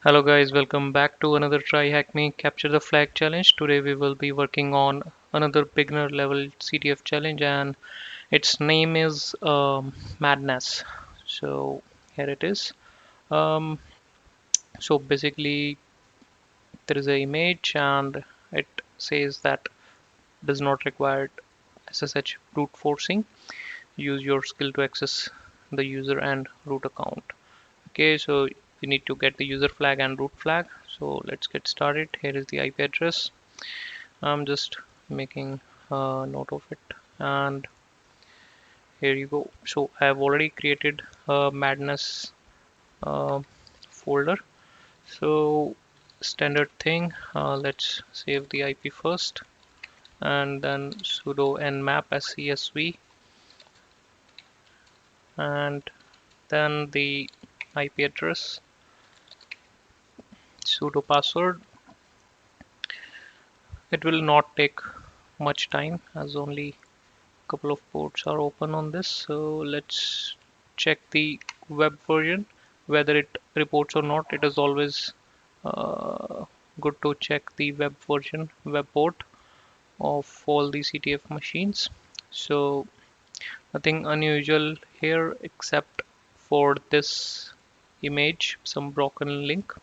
Hello guys, welcome back to another TryHackMe Capture the Flag challenge. Today we will be working on another beginner level CTF challenge and its name is Madness. So here it is. Um, so basically there is an image and it says that does not require SSH brute forcing. Use your skill to access the user and root account. Okay, so we need to get the user flag and root flag. So let's get started. Here is the IP address. I'm just making a note of it, and here you go. So I have already created a Madness uh, folder. So standard thing, let's save the IP first, and then sudo nmap as csv, and then the IP address, sudo password. It will not take much time as only couple of ports are open on this. So let's check the web version whether it reports or not. It is always good to check the web version, web port of all the CTF machines. So nothing unusual here except for this image, some broken link.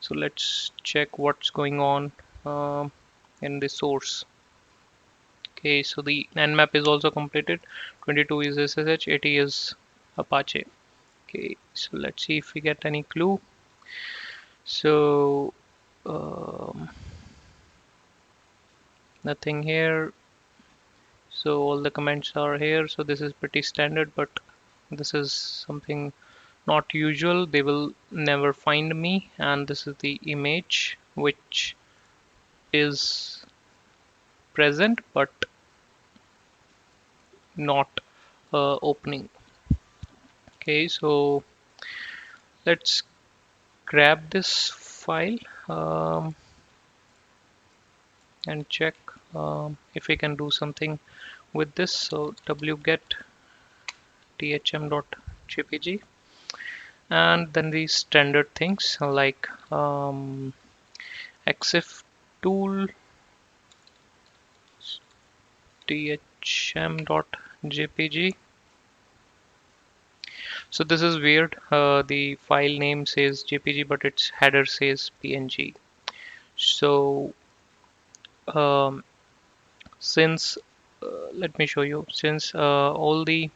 So let's check what's going on in the source. Okay, so the nmap is also completed. 22 is SSH, 80 is Apache. Okay, so let's see if we get any clue. So nothing here. So all the comments are here. So this is pretty standard, but this is something not usual. They will never find me, and this is the image which is present but not opening. Okay, so let's grab this file um, and check if we can do something with this. So wget thm.jpg, and then the standard things like exif tool thm.jpg. So this is weird. The file name says jpg but its header says png. So um, since let me show you, since all the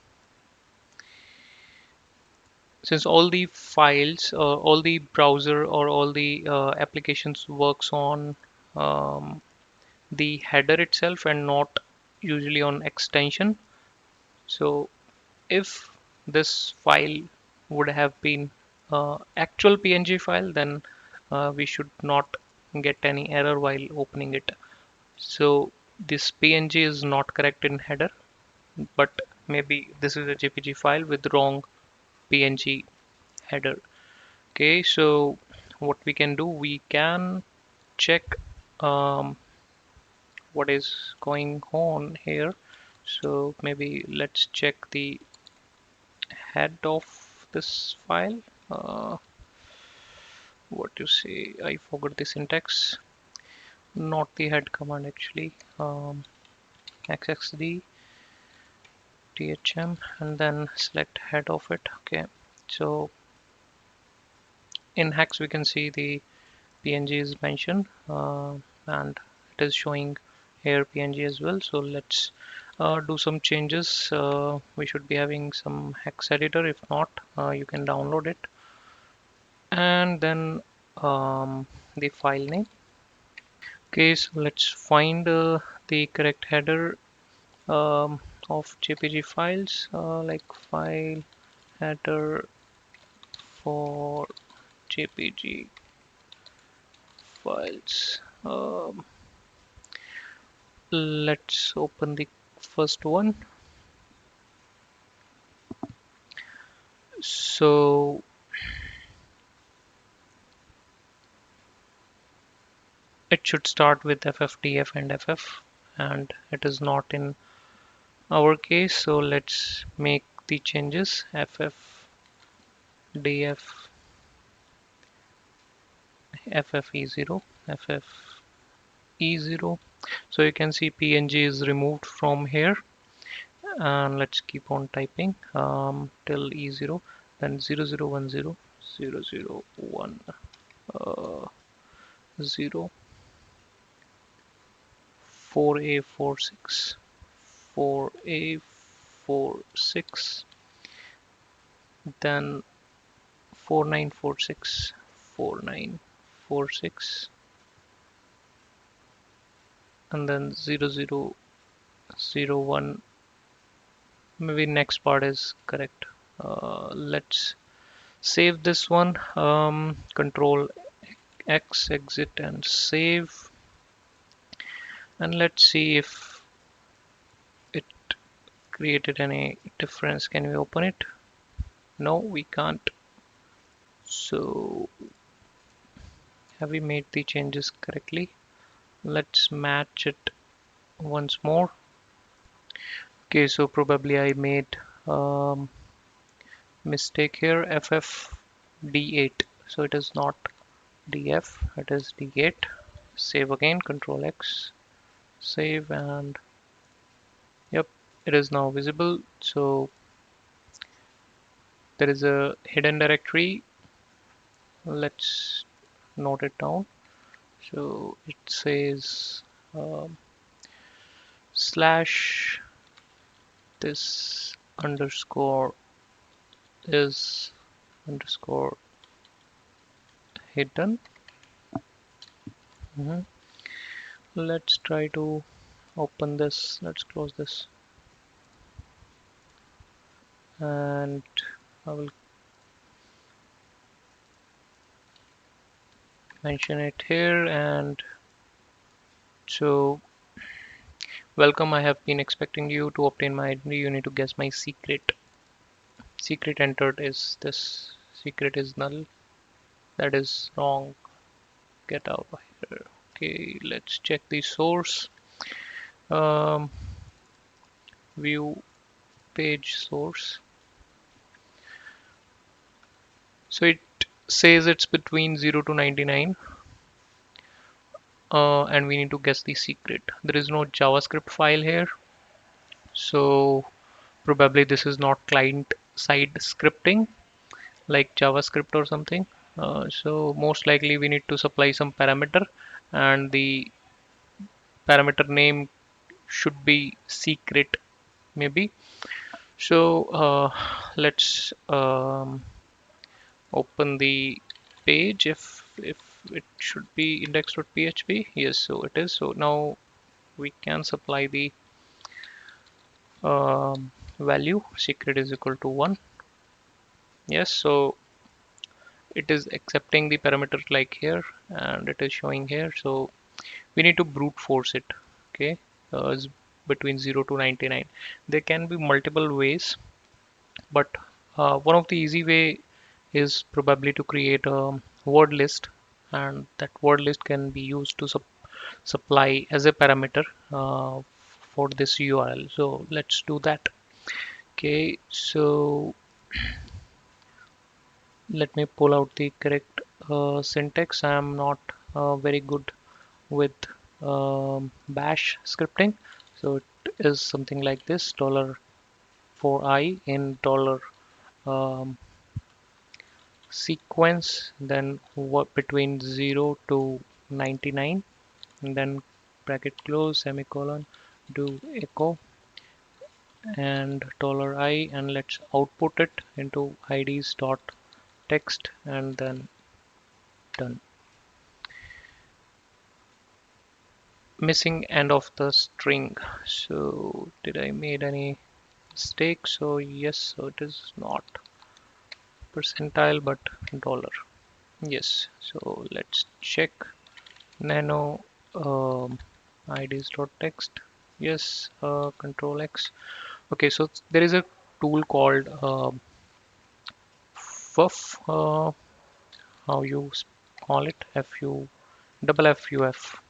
files, all the browser or all the applications works on um, the header itself and not usually on extension. So if this file would have been actual PNG file, then we should not get any error while opening it. So this PNG is not correct in header, but maybe this is a JPG file with wrong PNG header. Okay, so what we can do, we can check um, what is going on here. So maybe let's check the head of this file. What you say? I forgot the syntax. Not the head command actually. xxd thm and then select head of it. Okay, so in hex we can see the PNG is mentioned and it is showing here PNG as well. So let's do some changes. We should be having some hex editor. If not, you can download it, and then the file name. Okay, so let's find the correct header of JPG files, like file header for JPG files. Let's open the first one. So it should start with FFDF and FF, and it is not in our case. So let's make the changes. FFDF FFE0, FFE0. So you can see PNG is removed from here, and let's keep on typing till E0, then 0010, 001, 0, 4A46, 4A46, then 4946, 4946, and then 0001. Maybe next part is correct. Let's save this one. Control X, exit and save. And let's see if it created any difference. Can we open it? No, we can't. So have we made the changes correctly? Let's match it once more. Okay, so probably I made mistake here. FF D8. So it is not DF, it is D8. Save again, Control X, save, and yep, it is now visible. So there is a hidden directory. Let's note it down. So it says um, slash this underscore is underscore hidden. Mhm. Let's try to open this. Let's close this, and I will mention it here. And so welcome, I have been expecting you to obtain my identity. You need to guess my secret. Secret entered is this. Secret is null. That is wrong. Get out of here. Okay, let's check the source. Um, View page source. So it says it's between 0 to 99. And we need to guess the secret. There is no JavaScript file here. So probably this is not client side scripting like JavaScript or something. So most likely we need to supply some parameter, and the parameter name should be secret maybe. So let's open the page. If it should be index.php, yes, so it is. So now we can supply the value secret is equal to 1. Yes, so it is accepting the parameter like here, and it is showing here. So we need to brute force it. Okay, it's between 0 to 99. There can be multiple ways, but one of the easy way is probably to create a word list, and that word list can be used to supply as a parameter for this URL. So let's do that. Okay, so let me pull out the correct syntax. I am not very good with bash scripting, so it is something like this: dollar for I in dollar um, sequence, then what between 0 to 99, and then bracket close, semicolon, do echo and dollar I, and let's output it into IDs dot text, and then done. Missing end of the string. So did I made any mistake? So yes, so it is not percentile but dollar. Yes, so let's check nano IDs dot text. Yes, control X. Okay, so there is a tool called FUF, how you call it, FU double FUF,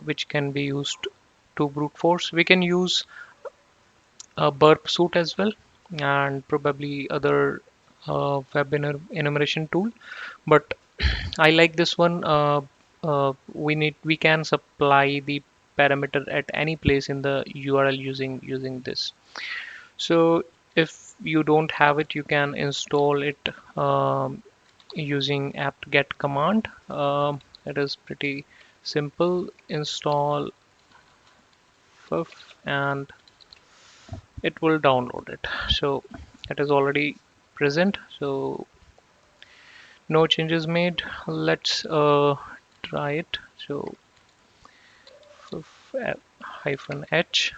which can be used to brute force. We can use a burp suit as well, and probably other web enumeration tool, but I like this one. We can supply the parameter at any place in the URL using this. So if you don't have it, you can install it using apt-get command. It is pretty simple. Install FIF and it will download it. So it is already present. So no changes made. Let's try it. So hyphen h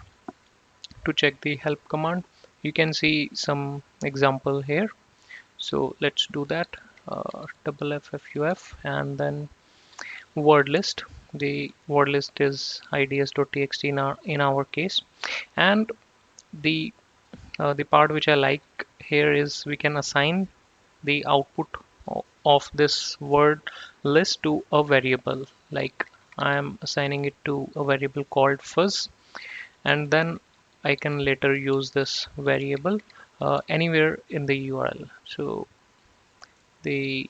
to check the help command. You can see some example here. So let's do that. Double ffuf and then word list. The word list is ids.txt in our case, and the the part which I like here is we can assign the output of this word list to a variable. Like I am assigning it to a variable called fuzz, and then I can later use this variable anywhere in the URL. So the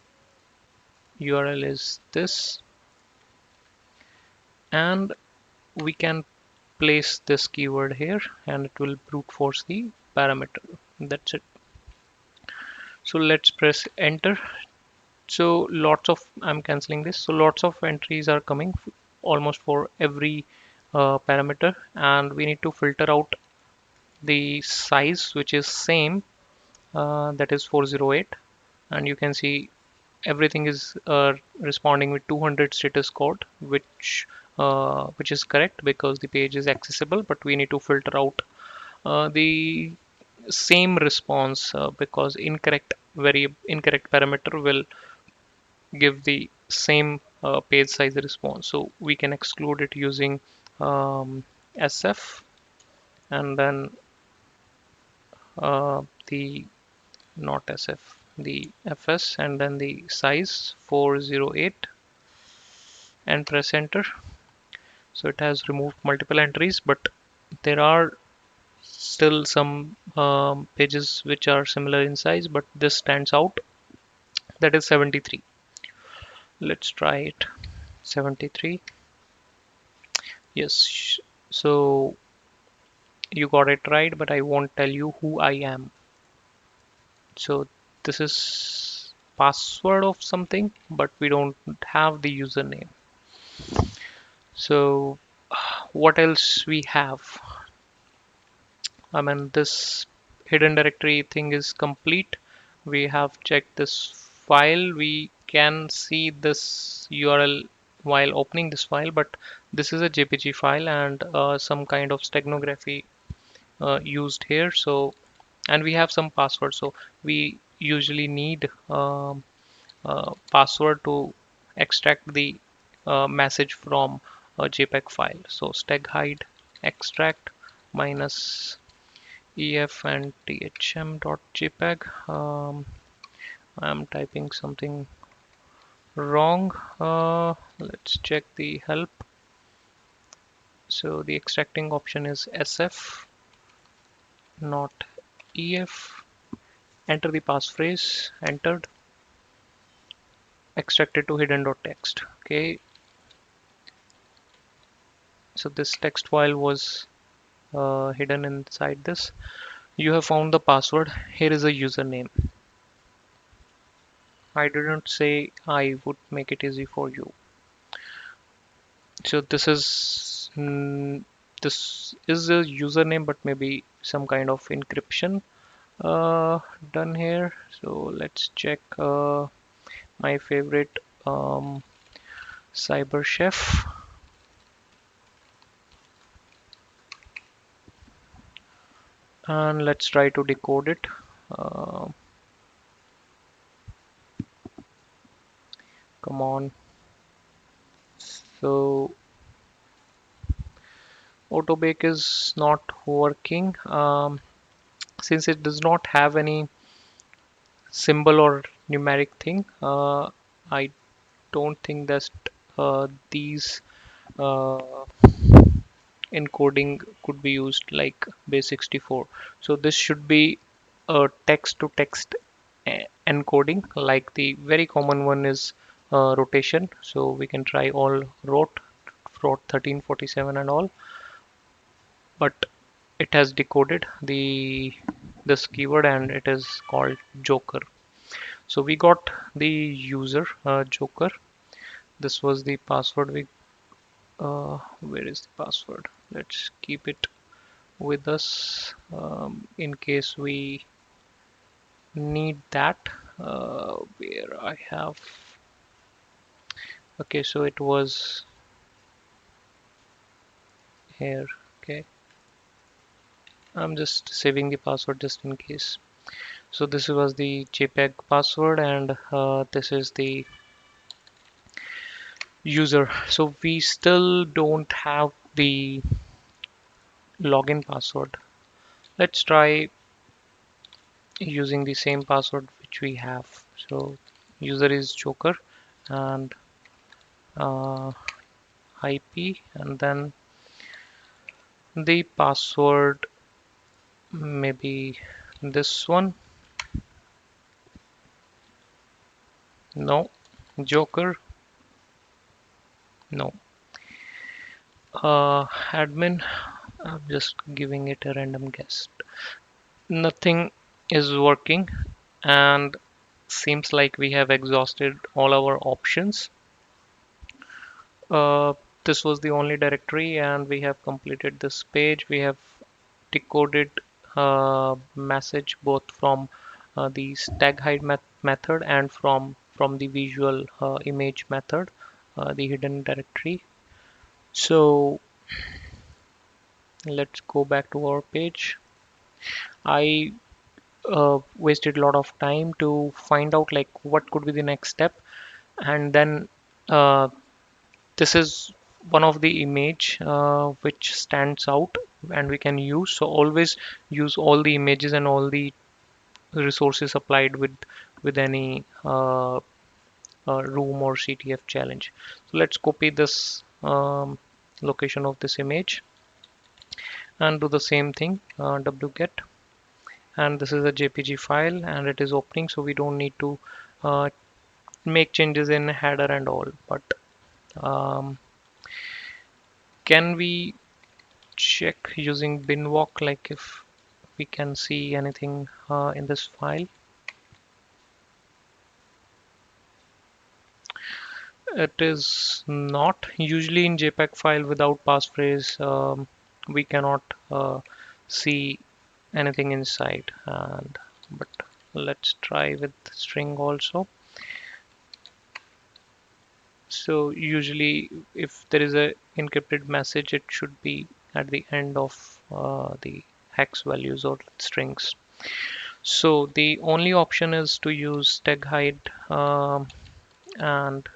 URL is this, and we can place this keyword here and it will brute force the parameter. That's it. So let's press enter. So lots of, I'm canceling this. So lots of entries are coming almost for every parameter, and we need to filter out the size which is same, that is 408, and you can see everything is responding with 200 status code, which is correct because the page is accessible, but we need to filter out the same response because incorrect parameter will give the same page size response. So we can exclude it using SF, and then the not SF, the FS, and then the size 408, and press enter. So it has removed multiple entries, but there are still some pages which are similar in size, but this stands out. That is 73. Let's try it. 73. Yes. So you got it right, but I won't tell you who I am. So this is password of something, but we don't have the username. So what else we have? I mean, this hidden directory thing is complete. We have checked this file. We can see this URL while opening this file, but this is a JPG file and some kind of steganography used here. So, and we have some password. So we usually need password to extract the message from a JPEG file. So steg hide extract minus ef and thm.jpg. I'm typing something wrong. Let's check the help. So the extracting option is sf, not ef. Enter the passphrase. Entered. Extracted to hidden.txt. Okay. So this text file was hidden inside this. You have found the password. Here is a username. I didn't say I would make it easy for you. So this is a username, but maybe some kind of encryption done here. So let's check my favorite cyber chef, and let's try to decode it. uh, Come on. So autobake is not working since it does not have any symbol or numeric thing. I don't think that these uh, encoding could be used like base64. So this should be a text to text encoding, like the very common one is rotation, so we can try all rot 1347 and all, but it has decoded the this keyword and it is called Joker. So we got the user Joker. This was the password. We where is the password? Let's keep it with us in case we need that. Where I have, okay, so it was here. Okay, I'm just saving the password just in case. So this was the JPEG password, and this is the user. So we still don't have the login password. Let's try using the same password which we have. So user is Joker and uh, IP, and then the password maybe this one. No, Joker. No. Admin. I'm just giving it a random guess. Nothing is working, and seems like we have exhausted all our options. Uh, this was the only directory, and we have completed this page. We have decoded message both from the stag hide method and from the visual image method, the hidden directory. So let's go back to our page. I wasted a lot of time to find out like what could be the next step, and then uh, this is one of the image which stands out and we can use. So always use all the images and all the resources applied with any room or CTF challenge. So let's copy this location of this image and do the same thing, wget, and this is a JPG file and it is opening, so we don't need to uh, make changes in header and all. But um, can we check using binwalk, like if we can see anything in this file? It is not. Usually in JPEG file without passphrase, we cannot see anything inside. And but let's try with string also. So usually if there is a encrypted message, it should be at the end of the hex values or strings. So the only option is to use tag hide, and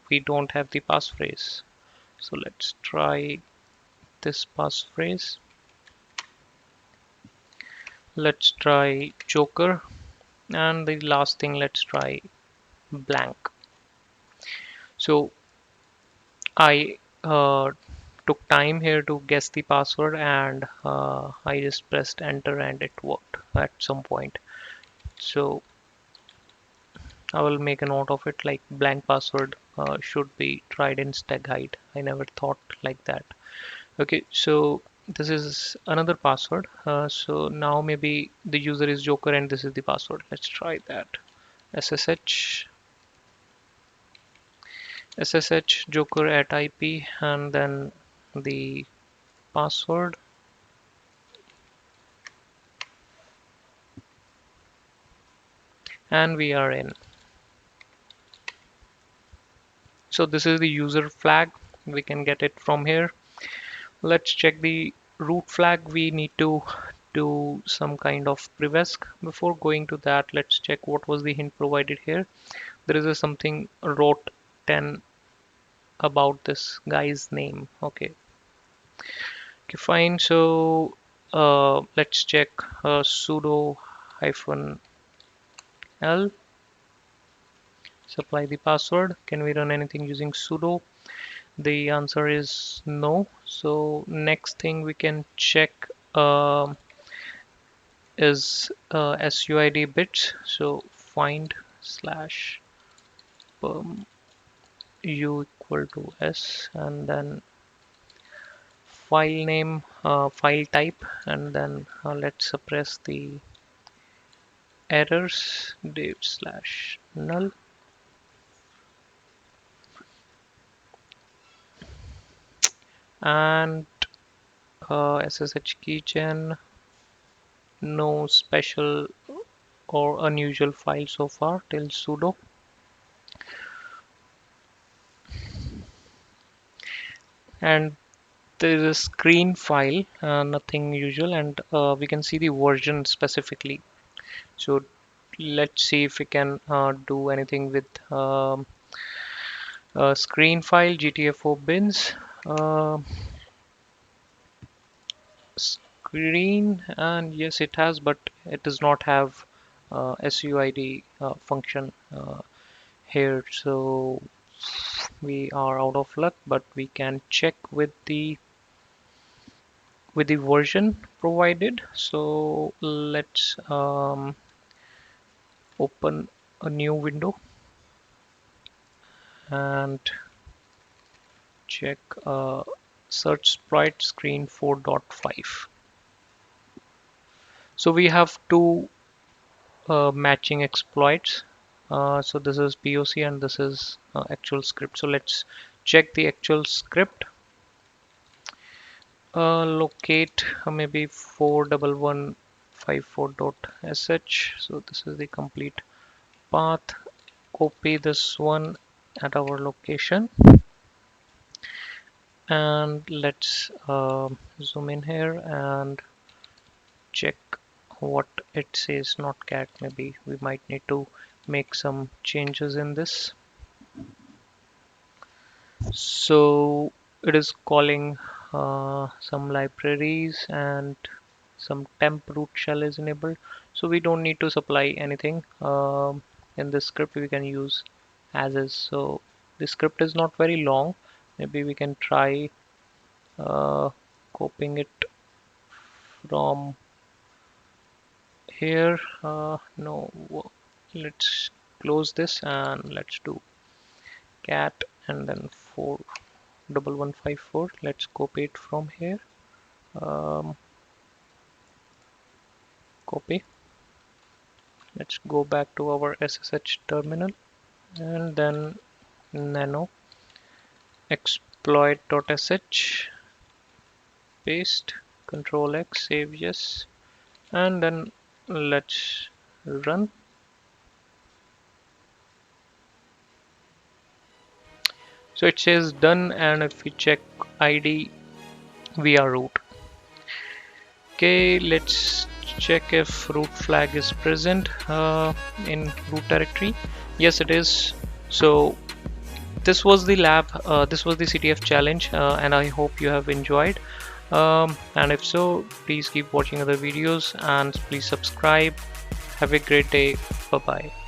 we don't have the passphrase. So let's try this passphrase. Let's try Joker, and the last thing, let's try blank. So I took time here to guess the password, and I just pressed enter and it worked at some point. So I will make a note of it, like blank password should be tried in stag hide. I never thought like that. Okay, so this is another password. So now maybe the user is Joker and this is the password. Let's try that. SSH Joker at IP, and then the password. And we are in. So this is the user flag. We can get it from here. Let's check the root flag. We need to do some kind of prevesc. Before going to that, let's check what was the hint provided here. There is a something wrote 10 about this guy's name. Okay, okay, fine. So let's check sudo hyphen l, supply the password. Can we run anything using sudo? The answer is no. So next thing we can check is SUID bits. So find slash um, u equal to s, and then file name, file type, and then let's suppress the errors, div slash null, and ssh keygen, no special or unusual file so far till sudo. And there is a screen file, nothing usual, and we can see the version specifically. So let's see if we can do anything with screen file gtfo bins screen, and yes, it has, but it does not have suid function here, so we are out of luck. But we can check with the version provided. So let's open a new window and check search sprite screen 4.5. So we have two matching exploits. So this is POC and this is actual script. So let's check the actual script. Locate maybe 41154.sh. So this is the complete path. Copy this one at our location, and let's zoom in here and check what it says. Not cat, maybe we might need to make some changes in this. So it is calling some libraries, and some temp root shell is enabled, so we don't need to supply anything in this script. We can use as is. So the script is not very long. Maybe we can try uh, copying it from here. No, let's close this and let's do cat and then 41154. Let's copy it from here. um, Copy. Let's go back to our SSH terminal and then nano exploit.sh, paste, control X, save yes, and then let's run. So it says done, and if we check ID, we are root. Okay, let's check if root flag is present in root directory. Yes, it is. So this was the lab, this was the CTF challenge, and I hope you have enjoyed. And if so, please keep watching other videos and please subscribe. Have a great day. Bye bye.